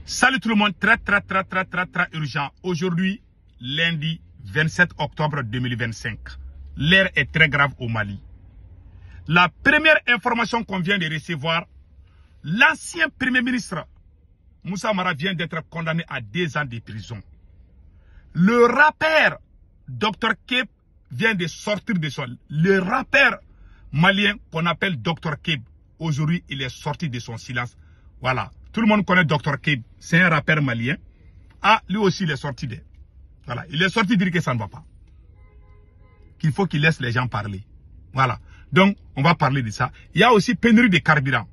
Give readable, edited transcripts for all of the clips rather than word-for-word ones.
Salut tout le monde, très urgent. Aujourd'hui, lundi 27 octobre 2025. L'heure est très grave au Mali. La première information qu'on vient de recevoir, l'ancien premier ministre Moussa Mara vient d'être condamné à 2 ans de prison. Le rappeur Dr Keb vient de sortir de son... Le rappeur malien qu'on appelle Dr Keb, aujourd'hui il est sorti de son silence. Voilà. Tout le monde connaît Dr Keb, c'est un rappeur malien. Ah, lui aussi il est sorti de... Voilà. Il est sorti dire que ça ne va pas. Qu'il faut qu'il laisse les gens parler. Voilà. Donc, on va parler de ça. Il y a aussi pénurie de carburant.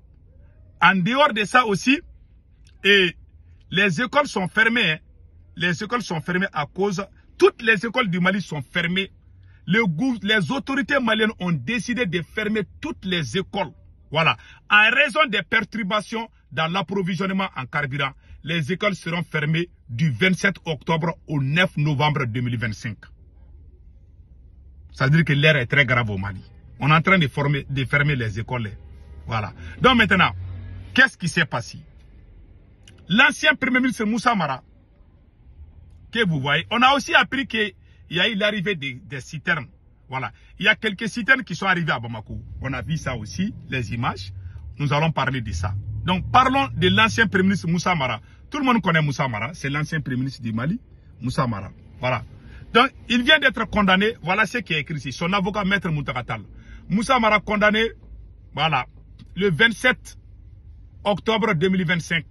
En dehors de ça aussi, et les écoles sont fermées. Hein. Les écoles sont fermées à cause... Toutes les écoles du Mali sont fermées. Les autorités maliennes ont décidé de fermer toutes les écoles. Voilà. En raison des perturbations dans l'approvisionnement en carburant, les écoles seront fermées du 27 octobre au 9 novembre 2025. Ça veut dire que l'heure est très grave au Mali. On est en train de fermer les écoles. Voilà. Donc maintenant, qu'est-ce qui s'est passé? L'ancien premier ministre Moussa Mara, que vous voyez, on a aussi appris qu'il y a eu l'arrivée des citernes. Voilà. Il y a quelques citernes qui sont arrivées à Bamako. On a vu ça aussi, les images. Nous allons parler de ça. Donc parlons de l'ancien premier ministre Moussa Mara. Tout le monde connaît Moussa Mara. C'est l'ancien premier ministre du Mali. Moussa Mara. Voilà. Donc il vient d'être condamné. Voilà ce qui est écrit ici. Son avocat, Maître Moutakatal. Moussa Mara condamné. Voilà. Le 27 octobre 2025.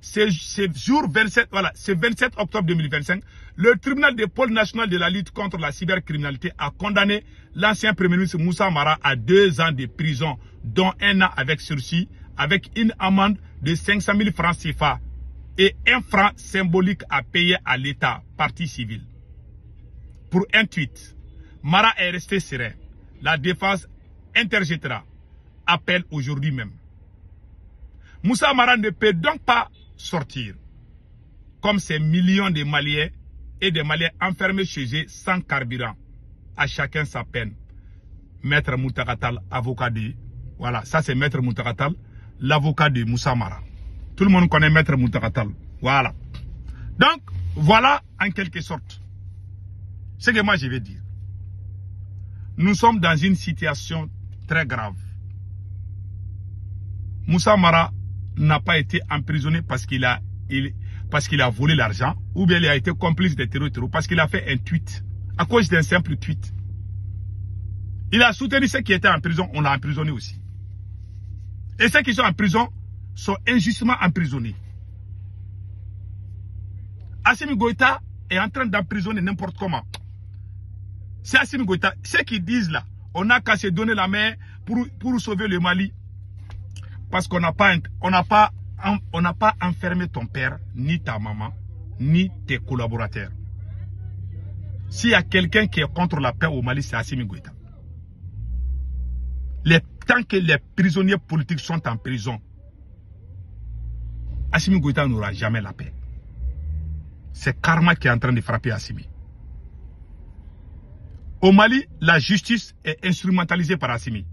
C'est jour 27, voilà, c'est 27 octobre 2025, le tribunal de pôle national de la lutte contre la cybercriminalité a condamné l'ancien premier ministre Moussa Mara à 2 ans de prison, dont 1 an avec sursis, avec une amende de 500 000 francs CFA et 1 franc symbolique à payer à l'État, partie civile. Pour un tweet, Mara est resté serein. La défense interjettera appel aujourd'hui même. Moussa Mara ne peut donc pas sortir, comme ces millions de Maliens et des Maliens enfermés chez eux sans carburant. À chacun sa peine. Maître Moutakatal, avocat de... Voilà, ça c'est Maître Moutakatal, l'avocat de Moussa Mara. Tout le monde connaît Maître Moutakatal. Voilà. Donc, voilà en quelque sorte ce que moi je vais dire. Nous sommes dans une situation très grave. Moussa Mara n'a pas été emprisonné parce qu'il a volé l'argent, ou bien il a été complice des terroristes, parce qu'il a fait un tweet, à cause d'un simple tweet. Il a soutenu ceux qui étaient en prison, on l'a emprisonné aussi. Et ceux qui sont en prison sont injustement emprisonnés. Assimi Goïta est en train d'emprisonner n'importe comment. C'est Assimi Goïta. Ceux qui disent là, on n'a qu'à se donner la main pour sauver le Mali. Parce qu'on n'a pas enfermé ton père, ni ta maman, ni tes collaborateurs. S'il y a quelqu'un qui est contre la paix au Mali, c'est Assimi Goïta. Tant que les prisonniers politiques sont en prison, Assimi Goïta n'aura jamais la paix. C'est Karma qui est en train de frapper Assimi. Au Mali, la justice est instrumentalisée par Assimi.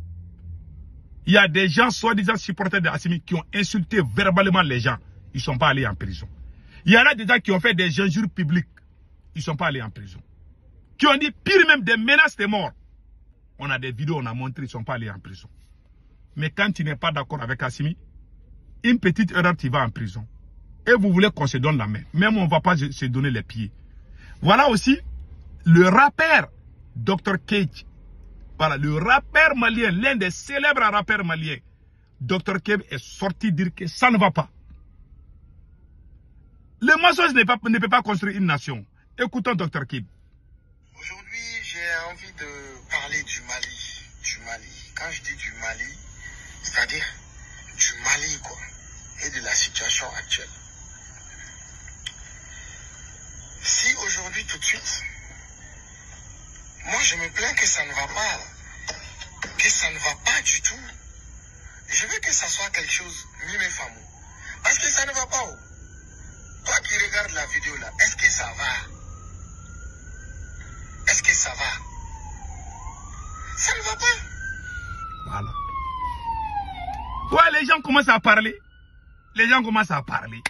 Il y a des gens, soi-disant supporters de Assimi, qui ont insulté verbalement les gens. Ils ne sont pas allés en prison. Il y en a des gens qui ont fait des injures publiques. Ils ne sont pas allés en prison. Qui ont dit pire même des menaces de mort. On a des vidéos, on a montré, ils ne sont pas allés en prison. Mais quand tu n'es pas d'accord avec Assimi, une petite erreur, tu vas en prison. Et vous voulez qu'on se donne la main. Même on ne va pas se donner les pieds. Voilà aussi le rappeur Dr Cage. Voilà, le rappeur malien, l'un des célèbres rappeurs maliens, Dr Keb est sorti dire que ça ne va pas. Le mensonge ne peut pas construire une nation. Écoutons Dr Keb. Aujourd'hui, j'ai envie de parler du Mali. Quand je dis du Mali, c'est-à-dire du Mali, quoi, et de la situation actuelle. Si aujourd'hui, tout de suite, moi, je me plains que ça ne va pas. Que ça ne va pas du tout. Je veux que ça soit quelque chose, mime fameux. Parce que ça ne va pas. Toi qui regardes la vidéo là, est-ce que ça va? Est-ce que ça va? Ça ne va pas. Voilà. Ouais, les gens commencent à parler. Les gens commencent à parler.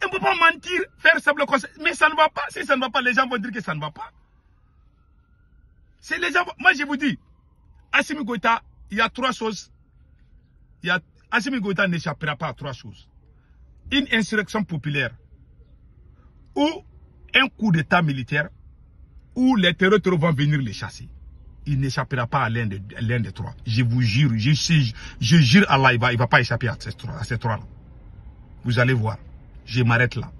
On ne peut pas mentir, faire simple conseil. Mais ça ne va pas. Si ça ne va pas, les gens vont dire que ça ne va pas. C'est les gens. Moi, je vous dis, Assimi Goïta, il y a 3 choses. Assimi Goïta n'échappera pas à 3 choses. Une insurrection populaire, ou un coup d'état militaire, ou les terroristes vont venir les chasser. Il n'échappera pas à l'un des 3. Je vous jure, je jure Allah, il ne va pas échapper à ces 3-là. Vous allez voir. Je m'arrête là.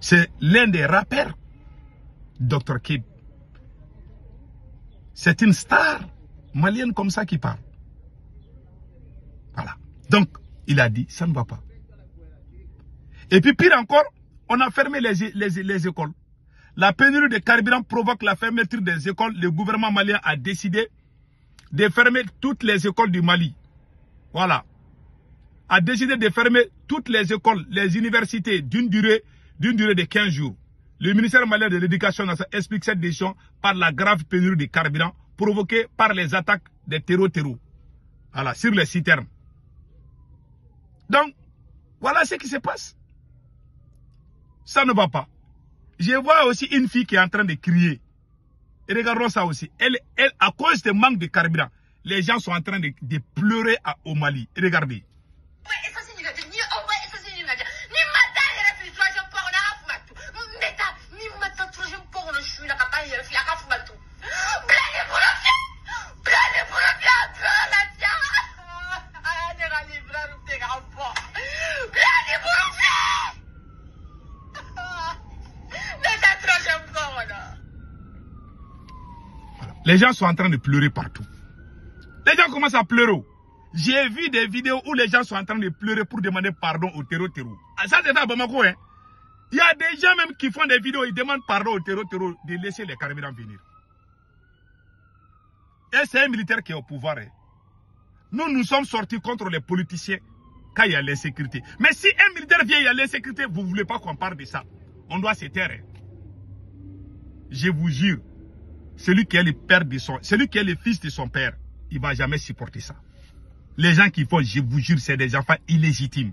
C'est l'un des rappeurs, Dr. Kid. C'est une star malienne comme ça qui parle. Voilà. Donc, il a dit, ça ne va pas. Et puis, pire encore, on a fermé les écoles. La pénurie de carburant provoque la fermeture des écoles. Le gouvernement malien a décidé de fermer toutes les écoles du Mali. Voilà. A décidé de fermer toutes les écoles, les universités d'une durée de 15 jours. Le ministère malien de l'Éducation nationale explique cette décision par la grave pénurie de carburant provoquée par les attaques des terreaux. Voilà, sur les citernes. Donc, voilà ce qui se passe. Ça ne va pas. Je vois aussi une fille qui est en train de crier. Et regardons ça aussi. Elle, à cause du manque de carburant, les gens sont en train de pleurer au Mali. Regardez. Les gens sont en train de pleurer partout. Les gens commencent à pleurer. J'ai vu des vidéos où les gens sont en train de pleurer pour demander pardon au terreau. Ça, c'est à Bamako, hein. Il y a des gens même qui font des vidéos, ils demandent pardon au terreau de laisser les carburants venir. Et c'est un militaire qui est au pouvoir. Hein. Nous sommes sortis contre les politiciens quand il y a l'insécurité. Mais si un militaire vient, il y a l'insécurité, vous ne voulez pas qu'on parle de ça. On doit se taire. Hein. Je vous jure. Celui qui est le fils de son père, il ne va jamais supporter ça. Les gens qui font, je vous jure, c'est des enfants illégitimes.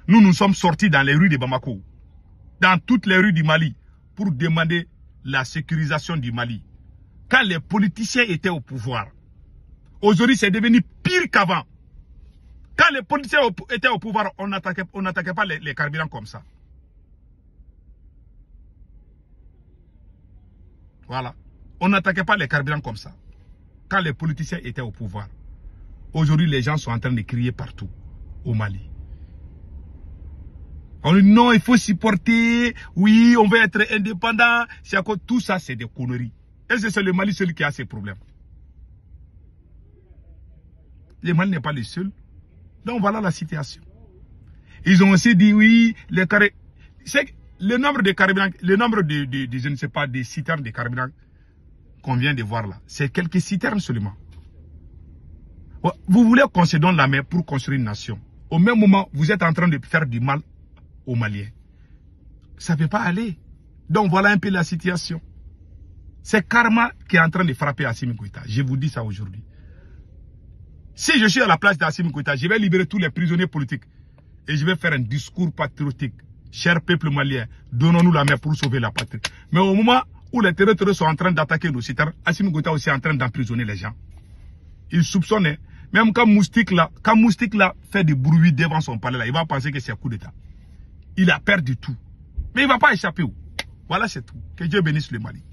Nous sommes sortis dans les rues de Bamako, dans toutes les rues du Mali, pour demander la sécurisation du Mali. Quand les politiciens étaient au pouvoir, aujourd'hui c'est devenu pire qu'avant. Quand les politiciens étaient au pouvoir, on n'attaquait pas les carburants comme ça. Voilà. On n'attaquait pas les carburants comme ça. Quand les politiciens étaient au pouvoir. Aujourd'hui, les gens sont en train de crier partout au Mali. On dit non, il faut supporter. Oui, on veut être indépendant. Tout ça, c'est des conneries. Et c'est le Mali seul qui a ces problèmes. Le Mali n'est pas le seul. Donc voilà la situation. Ils ont aussi dit oui, le nombre de carburants, le nombre je ne sais pas, des citernes de carburant qu'on vient de voir là, c'est quelques citernes seulement. Vous voulez qu'on se donne la main pour construire une nation. Au même moment, vous êtes en train de faire du mal aux Maliens. Ça ne peut pas aller. Donc voilà un peu la situation. C'est karma qui est en train de frapper Assimi Goïta. Je vous dis ça aujourd'hui. Si je suis à la place d'Assimi Goïta, je vais libérer tous les prisonniers politiques. Et je vais faire un discours patriotique. Cher peuple malien, donnons-nous la main pour sauver la patrie. Mais au moment où les terroristes sont en train d'attaquer nos citernes, Assimi Goïta aussi est en train d'emprisonner les gens. Il soupçonne, même quand Moustique là fait du bruit devant son palais, là, il va penser que c'est un coup d'État. Il a perdu tout. Mais il ne va pas échapper. Voilà, c'est tout. Que Dieu bénisse le Mali.